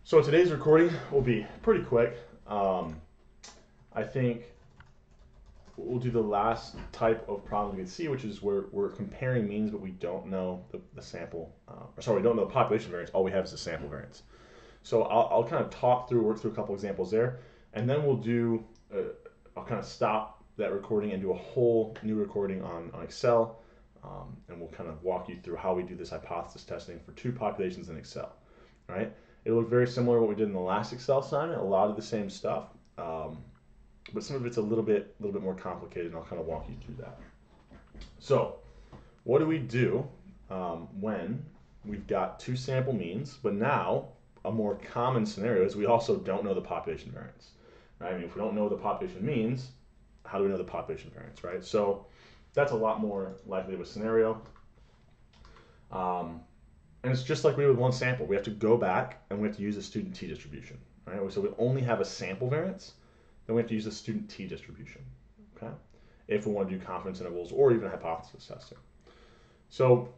So today's recording will be pretty quick. I think we'll do the last type of problem we can see, which is where we're comparing means, but we don't know the sample. We don't know the population variance. All we have is the sample variance. So I'll kind of work through a couple examples there, and then we'll do. I'll kind of stop that recording and do a whole new recording on Excel, and we'll kind of walk you through how we do this hypothesis testing for two populations in Excel. All right. It'll look very similar to what we did in the last Excel assignment, a lot of the same stuff, but some of it's a little bit more complicated, and I'll kind of walk you through that. So what do we do when we've got two sample means, but now a more common scenario is we also don't know the population variance, right? I mean, if we don't know the population means, how do we know the population variance, right? So that's a lot more likely of a scenario. And it's just like we did with one sample. We have to go back and we have to use a student t-distribution. Right? So we only have a sample variance, then we have to use a student t-distribution. Okay? If we want to do confidence intervals or even hypothesis testing. So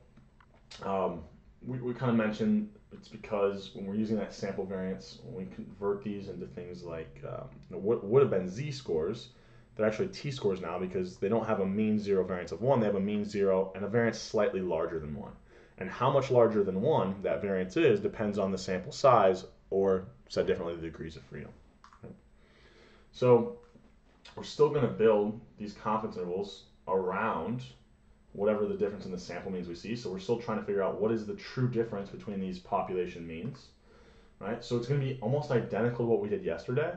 we kind of mentioned it's because when we're using that sample variance, when we convert these into things like what would have been z-scores, they're actually t-scores now because they don't have a mean zero variance of 1. They have a mean 0 and a variance slightly larger than 1. And how much larger than 1 that variance is depends on the sample size, or said differently, the degrees of freedom. Okay. So we're still going to build these confidence intervals around whatever the difference in the sample means we see. So we're still trying to figure out what is the true difference between these population means. Right? So it's going to be almost identical to what we did yesterday.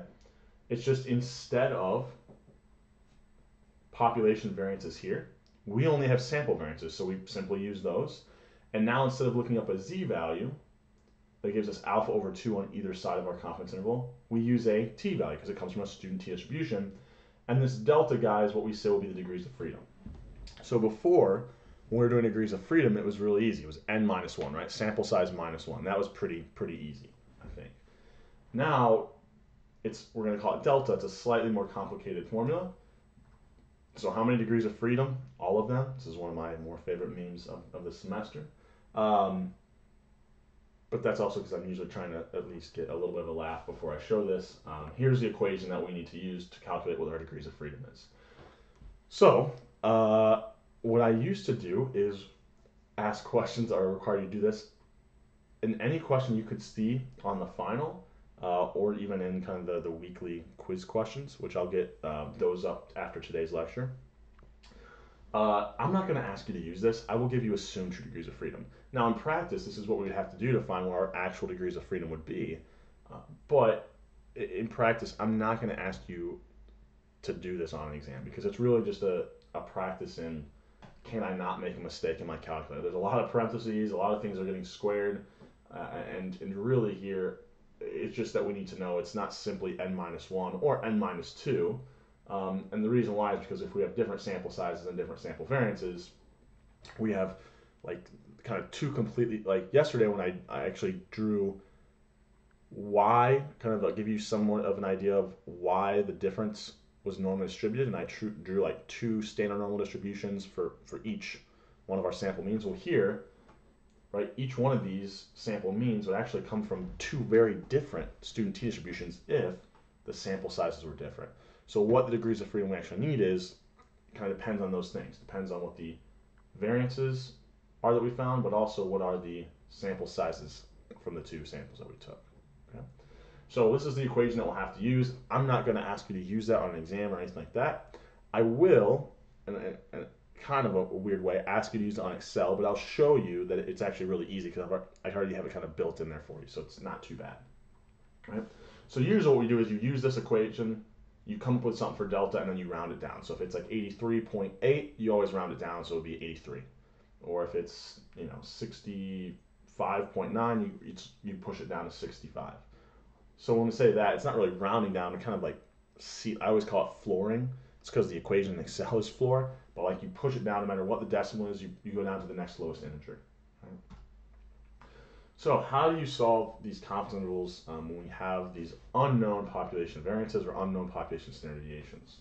It's just instead of population variances here, we only have sample variances, so we simply use those. And now instead of looking up a z-value that gives us alpha over 2 on either side of our confidence interval, we use a t-value because it comes from a student t-distribution. And this delta guy is what we say will be the degrees of freedom. So before, when we were doing degrees of freedom, it was really easy. It was n minus 1, right? Sample size minus 1. That was pretty easy, I think. Now, we're going to call it delta. It's a slightly more complicated formula. So how many degrees of freedom? All of them. This is one of my more favorite memes of the semester. But that's also because I'm usually trying to at least get a little bit of a laugh before I show this. Here's the equation that we need to use to calculate what our degrees of freedom is. So what I used to do is ask questions that require you to do this. In any question you could see on the final, or even in kind of the weekly quiz questions, which I'll get those up after today's lecture. I'm not going to ask you to use this. I will give you assumed true degrees of freedom. Now, in practice, this is what we would have to do to find what our actual degrees of freedom would be. But in practice, I'm not going to ask you to do this on an exam because it's really just a practice in, can I not make a mistake in my calculator? There's a lot of parentheses, a lot of things are getting squared, and really here, it's just that we need to know it's not simply n minus 1 or n minus 2. And the reason why is because if we have different sample sizes and different sample variances, we have like kind of two completely, like yesterday when I actually drew why, kind of like give you somewhat of an idea of why the difference was normally distributed, and I drew like two standard normal distributions for each one of our sample means. Well here, right, each one of these sample means would actually come from two very different student t-distributions if the sample sizes were different. So what the degrees of freedom we actually need is kind of depends on those things. Depends on what the variances are that we found, but also what are the sample sizes from the two samples that we took. Okay? So this is the equation that we'll have to use. I'm not going to ask you to use that on an exam or anything like that. I will, in kind of a weird way, ask you to use it on Excel, but I'll show you that it's actually really easy because I already have it kind of built in there for you, so it's not too bad. Right? So usually what we do is you use this equation, you come up with something for delta, and then you round it down. So if it's like 83.8, you always round it down, so it would be 83. Or if it's 65.9, you push it down to 65. So when we say that, it's not really rounding down. It kind of like I always call it flooring. It's because the equation in Excel is floor, but like you push it down no matter what the decimal is, you go down to the next lowest integer. Right? So how do you solve these confidence intervals when we have these unknown population variances or unknown population standard deviations?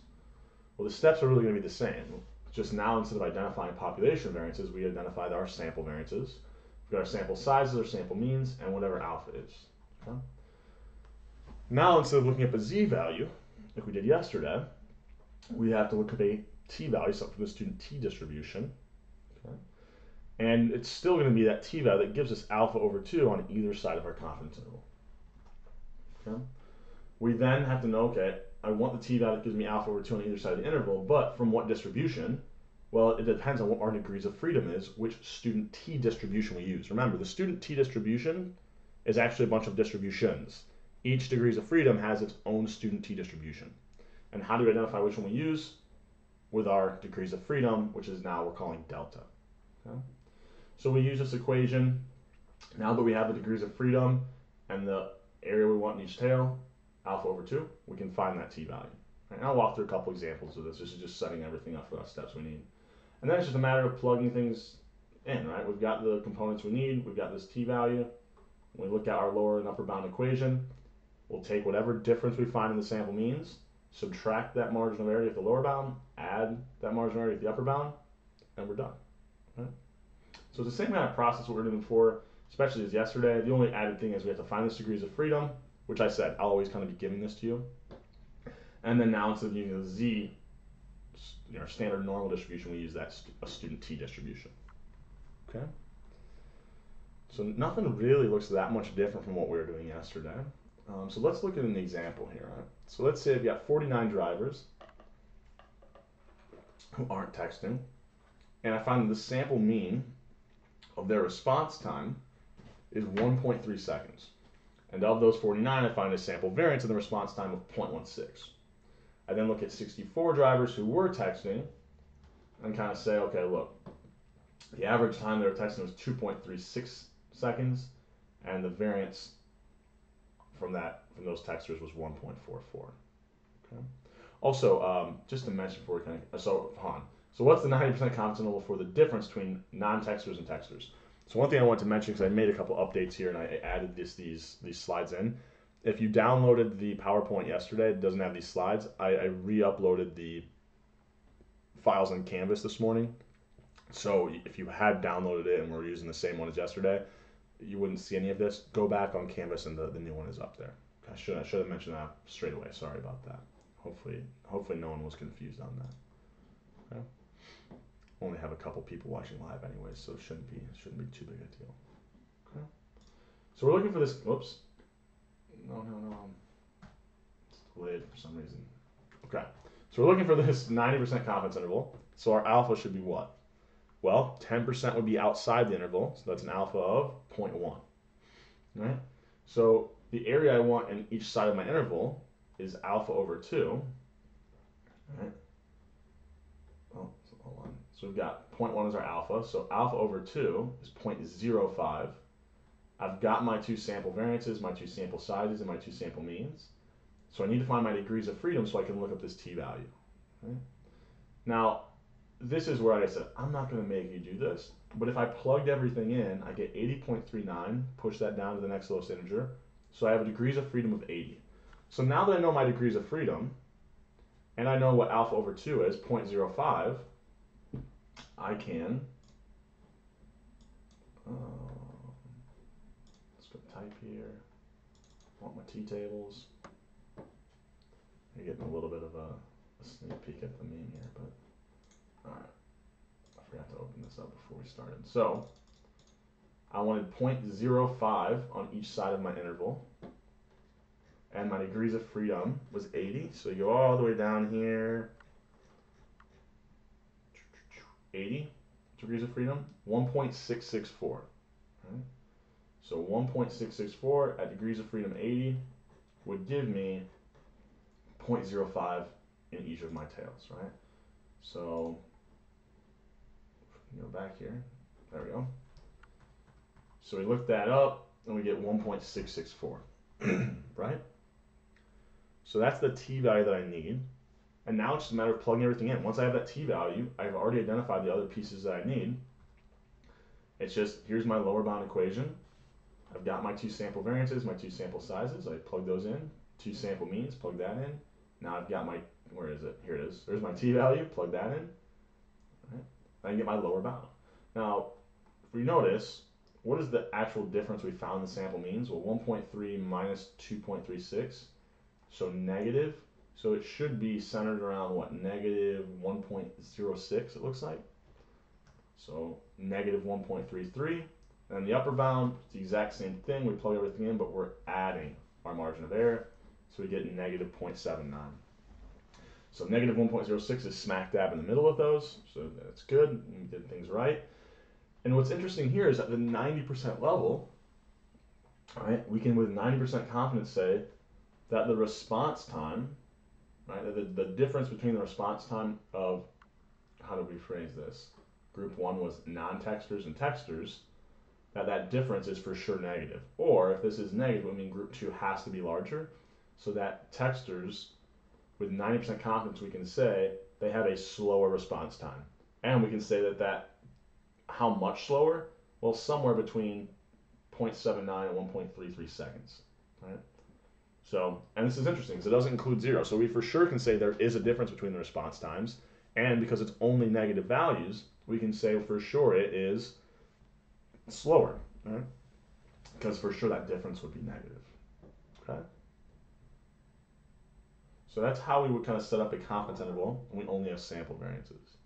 Well, the steps are really going to be the same. Just now, instead of identifying population variances, we identified our sample variances. We've got our sample sizes, our sample means, and whatever alpha is. Okay? Now, instead of looking up a z-value, like we did yesterday, we have to look up a t-value, something from the student t distribution. Okay? And it's still going to be that t-value that gives us alpha over 2 on either side of our confidence interval. Okay? We then have to know, okay, I want the t-value that gives me alpha over 2 on either side of the interval, but from what distribution? Well, it depends on what our degrees of freedom is, which student t distribution we use. Remember, the student t distribution is actually a bunch of distributions. Each degrees of freedom has its own student t distribution. And how do we identify which one we use? With our degrees of freedom, which is now we're calling delta. Okay? So we use this equation. Now that we have the degrees of freedom and the area we want in each tail, alpha over 2, we can find that t-value. Right, and I'll walk through a couple examples of this. This is just setting everything up for the steps we need. And then it's just a matter of plugging things in, right? We've got the components we need. We've got this t-value. When we look at our lower and upper bound equation, we'll take whatever difference we find in the sample means, subtract that margin of error at the lower bound, add that margin of error at the upper bound, and we're done. Right? So it's the same kind of process what we were doing before, especially as yesterday. The only added thing is we have to find this degrees of freedom, which I said I'll always kind of be giving this to you. And then now instead of using the z, our standard normal distribution, we use that a student t distribution. Okay. So nothing really looks that much different from what we were doing yesterday. So let's look at an example here. Right? So let's say we've got 49 drivers who aren't texting, and I find the sample mean of their response time is 1.3 seconds. And of those 49, I find a sample variance in the response time of 0.16. I then look at 64 drivers who were texting and kind of say, okay, look, the average time they were texting was 2.36 seconds, and the variance from those texters was 1.44. Okay. Also, just to mention before we kind of, so what's the 90% confidence interval for the difference between non-texters and texters? So one thing I want to mention, because I made a couple updates here and I added these slides in. If you downloaded the PowerPoint yesterday, it doesn't have these slides. I re-uploaded the files on Canvas this morning. So if you had downloaded it and were using the same one as yesterday, you wouldn't see any of this. Go back on Canvas and the new one is up there. I should have mentioned that straight away. Sorry about that. Hopefully no one was confused on that. Okay. Only have a couple people watching live anyways, so it shouldn't be too big a deal. Okay. So we're looking for this. Whoops. No. It's delayed for some reason. Okay. So we're looking for this 90% confidence interval. So our alpha should be what? Well, 10% would be outside the interval, so that's an alpha of 0.1. Right? So the area I want in each side of my interval is alpha over 2. Right? Oh, hold on. So we've got 0.1 as our alpha, so alpha over 2 is 0.05. I've got my two sample variances, my two sample sizes, and my two sample means. So I need to find my degrees of freedom so I can look up this t-value. Right? Now, this is where I said, I'm not going to make you do this, but if I plugged everything in, I get 80.39, push that down to the next lowest integer, so I have a degrees of freedom of 80. So now that I know my degrees of freedom, and I know what alpha over 2 is, 0.05, I can, let's go type here, I want my t-tables. You're getting a little bit of a sneak peek at the mean here, but alright, I forgot to open this up before we started. So, I wanted 0.05 on each side of my interval, and my degrees of freedom was 80, so you go all the way down here, 80 degrees of freedom, 1.664, right? So 1.664 at degrees of freedom 80 would give me 0.05 in each of my tails, right? So, go back here, there we go. So we look that up, and we get 1.664, right? So that's the t-value that I need. And now it's just a matter of plugging everything in. Once I have that t-value, I've already identified the other pieces that I need. It's just, here's my lower bound equation. I've got my two sample variances, my two sample sizes. I plug those in. Two sample means, plug that in. Now I've got my, where is it? Here it is. There's my t-value, plug that in. Right? I can get my lower bound. Now, if we notice, what is the actual difference we found in the sample means? Well, 1.3 minus 2.36 So negative, so it should be centered around what, negative 1.06 it looks like. So negative 1.33. And the upper bound, it's the exact same thing. We plug everything in, but we're adding our margin of error. So we get negative 0.79. So negative 1.06 is smack dab in the middle of those. So that's good. We did things right. And what's interesting here is at the 90% level, right, we can with 90% confidence say that the response time, right, the difference between the response time of, how do we phrase this? Group 1 was non-texters and texters, that difference is for sure negative. Or if this is negative, I mean group 2 has to be larger, so that texters, with 90% confidence, we can say they have a slower response time. And we can say that how much slower? Well, somewhere between 0.79 and 1.33 seconds, right? So, and this is interesting because it doesn't include 0. So we for sure can say there is a difference between the response times. And because it's only negative values, we can say for sure it is slower, right? Because for sure that difference would be negative, okay? So that's how we would kind of set up a confidence interval, and we only have sample variances.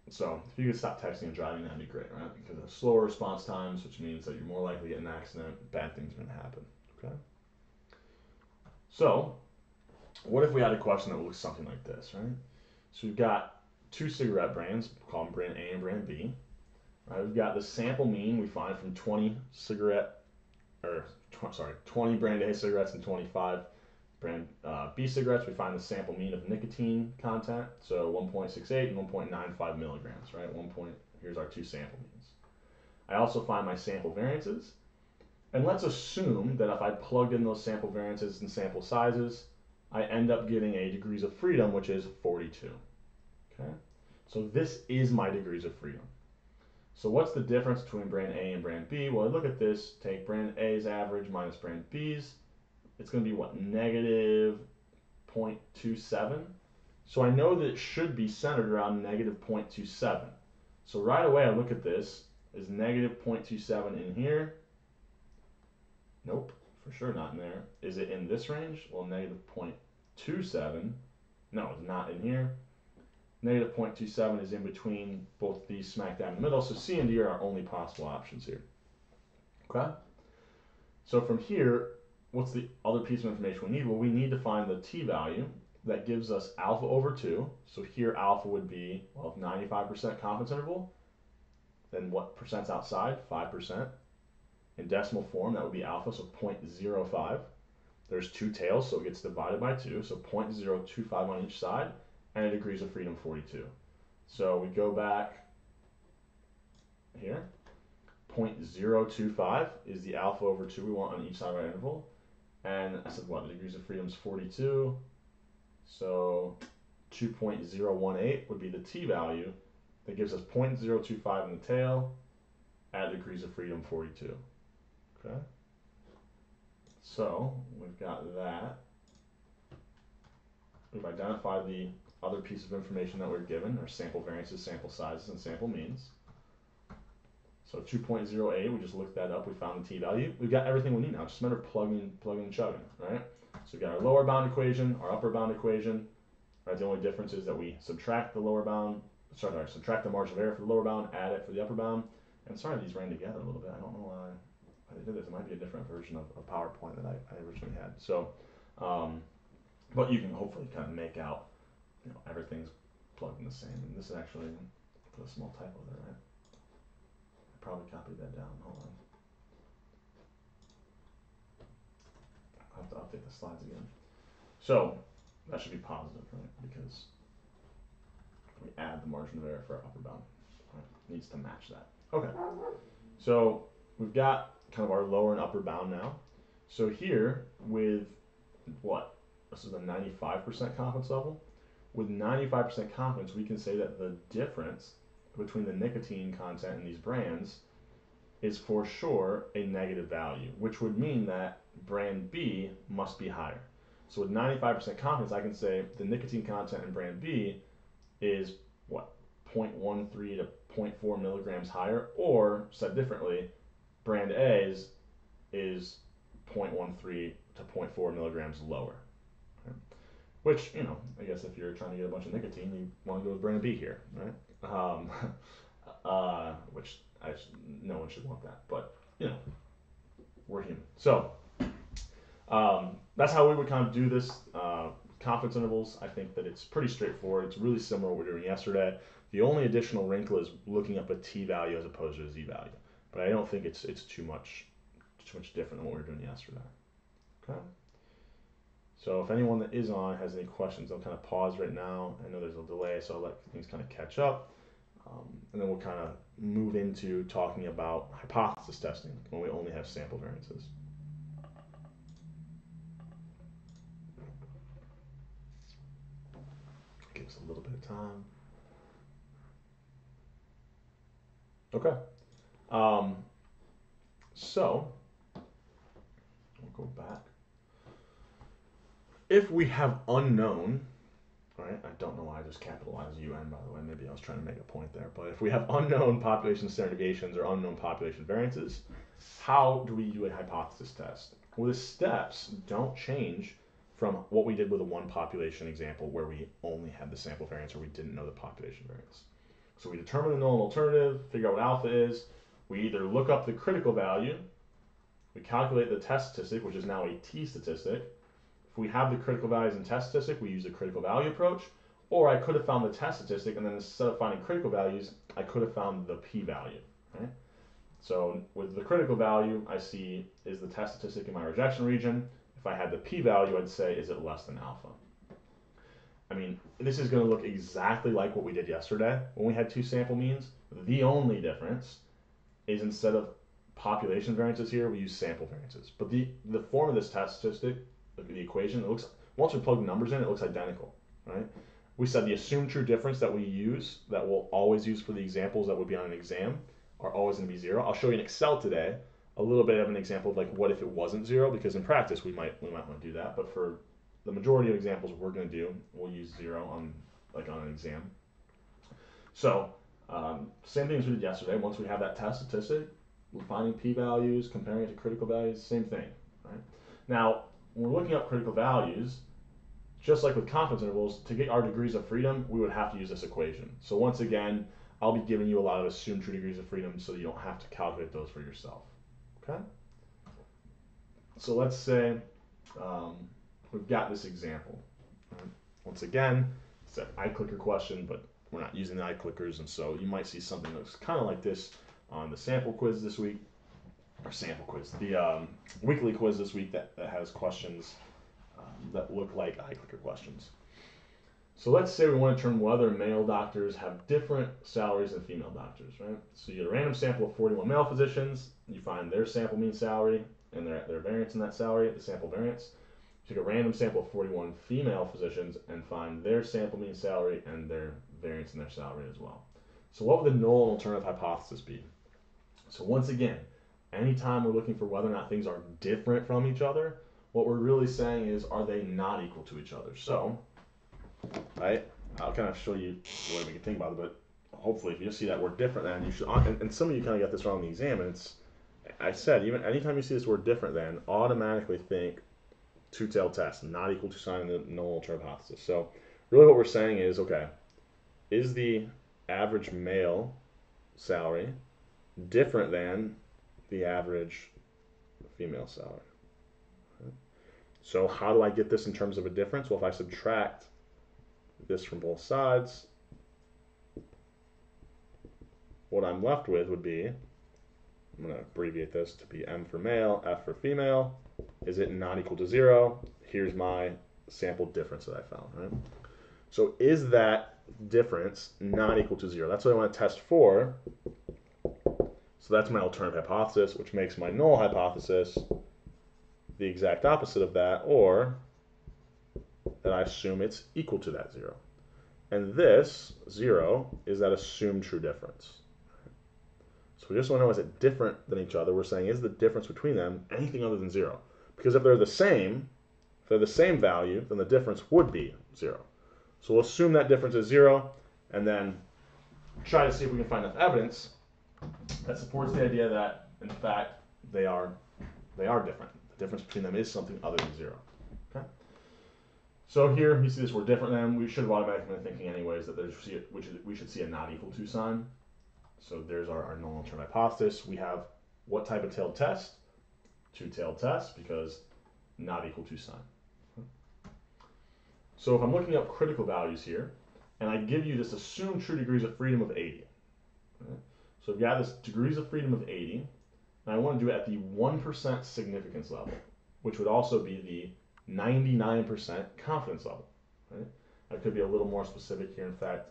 So if you could stop texting and driving, that'd be great, right? Because of slower response times, which means that you're more likely to get an accident, bad things are going to happen, okay? So what if we had a question that looks something like this, right? So we've got 2 cigarette brands, we'll call them brand A and brand B. Right, we've got the sample mean we find from 20 brand A cigarettes and 25 brand B cigarettes. We find the sample mean of nicotine content, so 1.68 and 1.95 milligrams, right? Here's our 2 sample means. I also find my sample variances, and let's assume that if I plugged in those sample variances and sample sizes, I end up getting a degrees of freedom, which is 42, okay? So this is my degrees of freedom. So what's the difference between brand A and brand B? Well, look at this, take brand A's average minus brand B's. It's going to be what, negative 0.27? So I know that it should be centered around negative 0.27. So right away I look at this, is negative 0.27 in here? Nope, for sure not in there. Is it in this range? Well, negative 0.27, no, it's not in here. Negative 0.27 is in between both these smack dab in the middle, so C and D are our only possible options here. Okay? So from here, what's the other piece of information we need? Well, we need to find the t-value that gives us alpha over 2. So here alpha would be, well, if 95% confidence interval, then what percent's outside? 5%. In decimal form, that would be alpha, so 0.05. There's 2 tails, so it gets divided by 2, so 0.025 on each side, and a degrees of freedom 42. So we go back here. 0.025 is the alpha over 2 we want on each side of our interval. And I said what? The degrees of freedom is 42. So 2.018 would be the t-value that gives us 0.025 in the tail at degrees of freedom 42. Okay? So we've got that. We've identified the other piece of information that we're given, our sample variances, sample sizes, and sample means. So 2.08, we just looked that up, we found the t-value. We've got everything we need now, just a matter of plugging and chugging, right? So we've got our lower bound equation, our upper bound equation, right? The only difference is that we subtract the lower bound, subtract the margin of error for the lower bound, add it for the upper bound. And sorry, these ran together a little bit. I don't know why they did this. It might be a different version of PowerPoint that I originally had. So, but you can hopefully kind of make out, you know, everything's plugged in the same. And this is actually, put a small typo there, right? I probably copied that down. Hold on. I'll have to update the slides again. So that should be positive, right? Because we add the margin of error for our upper bound. Right? It needs to match that. Okay. So we've got kind of our lower and upper bound now. So here with what? This is a 95% confidence level. With 95% confidence, we can say that the difference between the nicotine content in these brands is for sure a negative value, which would mean that brand B must be higher. So with 95% confidence, I can say the nicotine content in brand B is what, 0.13 to 0.4 milligrams higher, or said differently, brand A's is 0.13 to 0.4 milligrams lower. Right? Which, you know, I guess if you're trying to get a bunch of nicotine, you want to go with brand B here, right? Which no one should want that, but you know, we're human. So that's how we would kind of do this. Confidence intervals, I think that it's pretty straightforward. It's really similar to what we were doing yesterday. The only additional wrinkle is looking up a t-value as opposed to a z-value. But I don't think it's too much different than what we were doing yesterday. Okay. So if anyone that is on has any questions, I'll kind of pause right now. I know there's a delay, so I'll let things kind of catch up. And then we'll kind of move into talking about hypothesis testing when we only have sample variances. Give us a little bit of time. Okay. So we'll go back. If we have unknown, right? I don't know why I just capitalized UN, by the way. Maybe I was trying to make a point there. But if we have unknown population standard deviations or unknown population variances, how do we do a hypothesis test? Well, the steps don't change from what we did with a one population example where we only had the sample variance or we didn't know the population variance. So we determine the null and alternative, figure out what alpha is. We either look up the critical value, we calculate the test statistic, which is now a t statistic. If we have the critical values in test statistic, we use the critical value approach, or I could have found the test statistic, and then instead of finding critical values, I could have found the p-value, right? So with the critical value, I see is the test statistic in my rejection region. If I had the p-value, I'd say, is it less than alpha? I mean, this is going to look exactly like what we did yesterday when we had two sample means. The only difference is instead of population variances here, we use sample variances. But the form of this test statistic, the equation, it looks, once we plug numbers in, it looks identical, right? We said the assumed true difference that we use, that we'll always use for the examples that would be on an exam, are always going to be 0. I'll show you in Excel today a little bit of an example of like what if it wasn't 0, because in practice we might want to do that, but for the majority of examples we're going to do, we'll use 0 on an exam. So same thing as we did yesterday. Once we have that test statistic, we're finding p-values, comparing it to critical values, same thing, right? Now, when we're looking up critical values, just like with confidence intervals, to get our degrees of freedom, we would have to use this equation. So once again, I'll be giving you a lot of assumed true degrees of freedom so that you don't have to calculate those for yourself. Okay? So let's say we've got this example. Once again, it's an iClicker question, but we're not using the iClickers, and so you might see something that's kind of like this on the sample quiz this week, or sample quiz, the weekly quiz this week that has questions that look like iClicker questions. So let's say we want to determine whether male doctors have different salaries than female doctors, right? So you get a random sample of 41 male physicians, you find their sample mean salary and their variance in that salary, the sample variance. You take a random sample of 41 female physicians and find their sample mean salary and their variance in their salary as well. So what would the null and alternative hypothesis be? So once again, anytime we're looking for whether or not things are different from each other, what we're really saying is, are they not equal to each other? So, right, I'll kind of show you the way we can think about it, but hopefully if you just see that word different than, you should, and some of you kind of got this wrong in the exam, and it's, I said, even anytime you see this word different than, automatically think two-tailed test, not equal to sign the null alternative hypothesis. So really what we're saying is, okay, is the average male salary different than the average female salary? Okay. So how do I get this in terms of a difference? Well, if I subtract this from both sides, what I'm left with would be, I'm going to abbreviate this to be M for male, F for female. Is it not equal to 0? Here's my sample difference that I found, right? So is that difference not equal to 0? That's what I want to test for. So that's my alternative hypothesis, which makes my null hypothesis the exact opposite of that, or that I assume it's equal to that 0. And this 0 is that assumed true difference. So we just want to know, is it different than each other? We're saying, is the difference between them anything other than 0? Because if they're the same value, then the difference would be 0. So we'll assume that difference is 0, and then try to see if we can find enough evidence that supports the idea that, in fact, they are different. difference between them is something other than 0. Okay. So here you see this, we're different than. We should have automatically been thinking anyways that we should see a not equal to sign. So there's our null and alternate hypothesis. We have what type of tailed test? Two-tailed test, because not equal to sign. So if I'm looking up critical values here, and I give you this assumed true degrees of freedom of 80. Right? So I've got this degrees of freedom of 80, and I want to do it at the 1% significance level, which would also be the 99% confidence level. Right? I could be a little more specific here. In fact,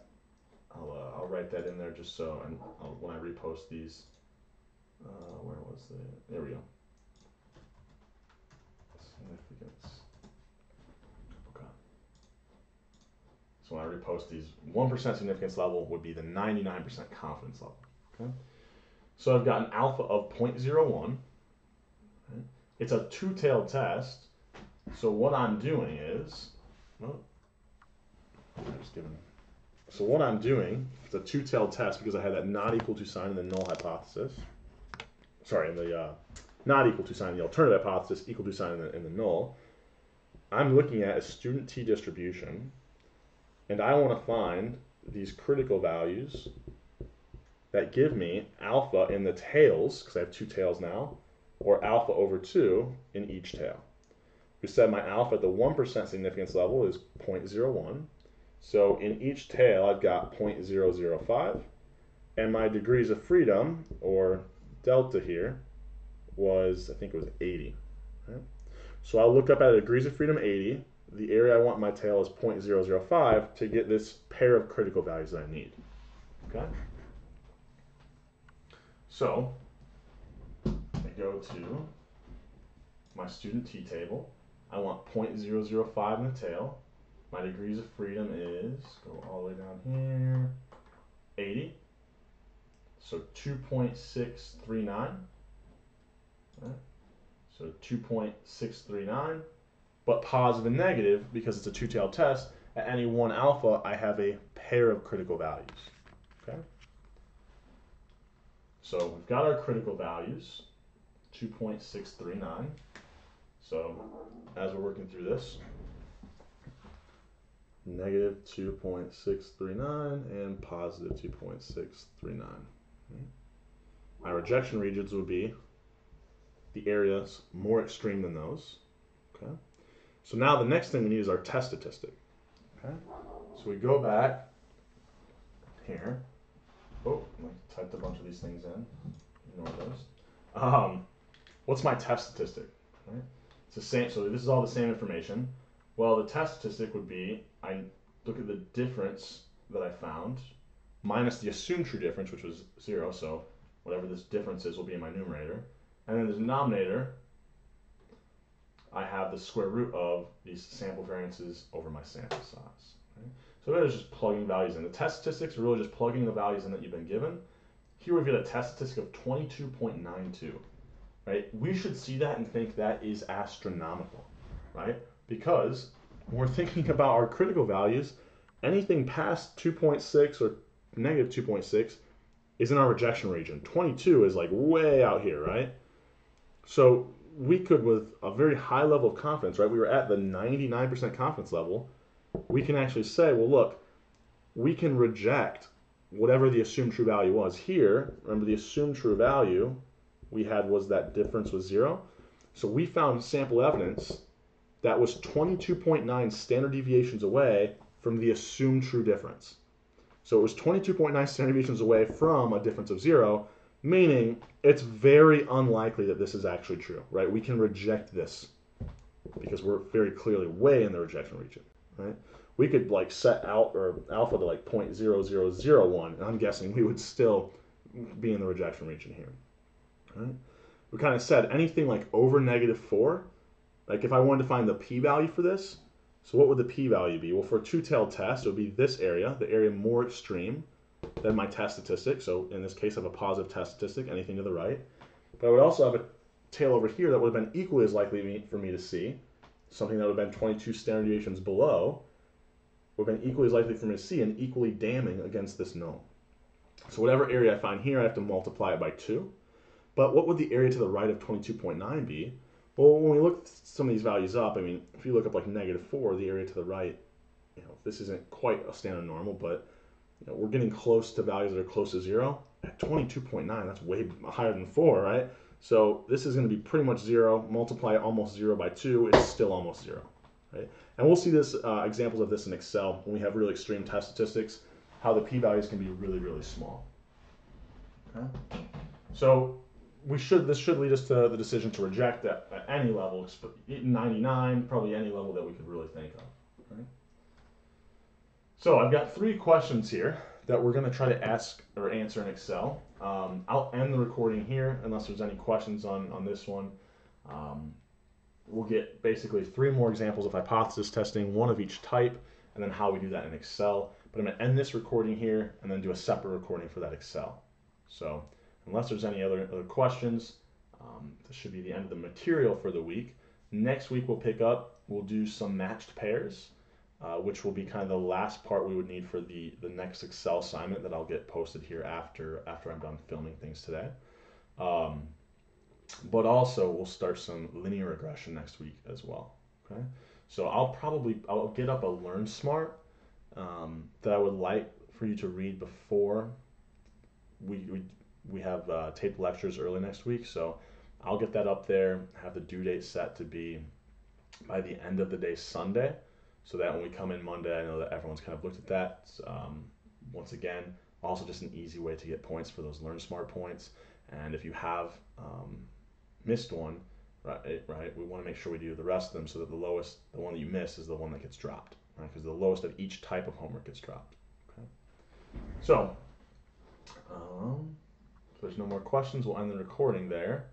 I'll write that in there just so, and when I repost these, where was the, there we go. Significance. Okay. So when I repost these, 1% significance level would be the 99% confidence level. Okay. So I've got an alpha of 0.01. Right? It's a two-tailed test. So what I'm doing is, so what I'm doing, it's a two-tailed test because I had that not equal to sign in the null hypothesis. Sorry, in the not equal to sign in the alternative hypothesis, equal to sign in the null. I'm looking at a student t distribution, and I want to find these critical values that give me alpha in the tails, because I have two tails now, or alpha over 2 in each tail. We said my alpha at the 1% significance level is 0.01. So in each tail, I've got 0.005. And my degrees of freedom, or delta here, was, I think it was 80. Right? So I'll look up at degrees of freedom 80. The area I want in my tail is 0.005 to get this pair of critical values that I need. Okay? So I go to my student t table. I want 0.005 in the tail. My degrees of freedom is, go all the way down here, 80. So 2.639. Right? So 2.639, but positive and negative, because it's a two-tailed test, at any one alpha, I have a pair of critical values. Okay? So we've got our critical values, 2.639. So as we're working through this, negative 2.639 and positive 2.639. My rejection regions would be the areas more extreme than those. Okay. So now the next thing we need is our test statistic. Okay. So we go back here. Oh, I typed a bunch of these things in. Ignore those. What's my test statistic? Right? It's the same. So this is all the same information. Well, the test statistic would be, I look at the difference that I found minus the assumed true difference, which was 0. So whatever this difference is will be in my numerator. And then the denominator, I have the square root of these sample variances over my sample size. Right? So that is just plugging values in. The test statistics are really just plugging the values in that you've been given. Here we've got a test statistic of 22.92. Right? We should see that and think that is astronomical, right? Because when we're thinking about our critical values, anything past 2.6 or negative 2.6 is in our rejection region. 22 is like way out here, right? So we could, with a very high level of confidence, right? We were at the 99% confidence level. We can actually say, well, look, we can reject whatever the assumed true value was. Here, remember the assumed true value we had was that difference was 0. So we found sample evidence that was 22.9 standard deviations away from the assumed true difference. So it was 22.9 standard deviations away from a difference of 0, meaning it's very unlikely that this is actually true, right? We can reject this because we're very clearly way in the rejection region, right? We could like set out or alpha to like 0.0001, and I'm guessing we would still be in the rejection region here, right? We kind of said anything like over -4, like if I wanted to find the p-value for this, so what would the p-value be? Well, for a two-tailed test, it would be this area, the area more extreme than my test statistic. So in this case, I have a positive test statistic, anything to the right. But I would also have a tail over here that would have been equally as likely for me to see, something that would have been 22 standard deviations below, would have been equally as likely for me to see and equally damning against this null. So whatever area I find here, I have to multiply it by 2. But what would the area to the right of 22.9 be? Well, when we look some of these values up, I mean, if you look up like -4, the area to the right, this isn't quite a standard normal, but we're getting close to values that are close to 0. At 22.9, that's way higher than 4, right? So this is going to be pretty much 0. Multiply almost 0 by 2, it's still almost 0, right? And we'll see this examples of this in Excel when we have really extreme test statistics, how the p-values can be really, really small. Okay? So this should lead us to the decision to reject at any level, 99, probably any level that we could really think of. Right? So I've got 3 questions here that we're going to try to ask or answer in Excel. I'll end the recording here unless there's any questions on this one. We'll get basically 3 more examples of hypothesis testing, 1 of each type, and then how we do that in Excel. But I'm going to end this recording here and then do a separate recording for that Excel. So unless there's any other questions, this should be the end of the material for the week. Next week we'll do some matched pairs, which will be kind of the last part we would need for the next Excel assignment that I'll get posted here after I'm done filming things today. But also we'll start some linear regression next week as well. Okay, so I'll get up a Learn Smart that I would like for you to read before we have taped lectures early next week. So I'll get that up there, have the due date set to be by the end of the day Sunday, so that when we come in Monday, I know that everyone's kind of looked at that. Once again, also just an easy way to get points for those Learn Smart points. And if you have missed one, right, we want to make sure we do the rest of them so that the one that you miss is the one that gets dropped, right? Because the lowest of each type of homework gets dropped. Okay. So, if there's no more questions, we'll end the recording there.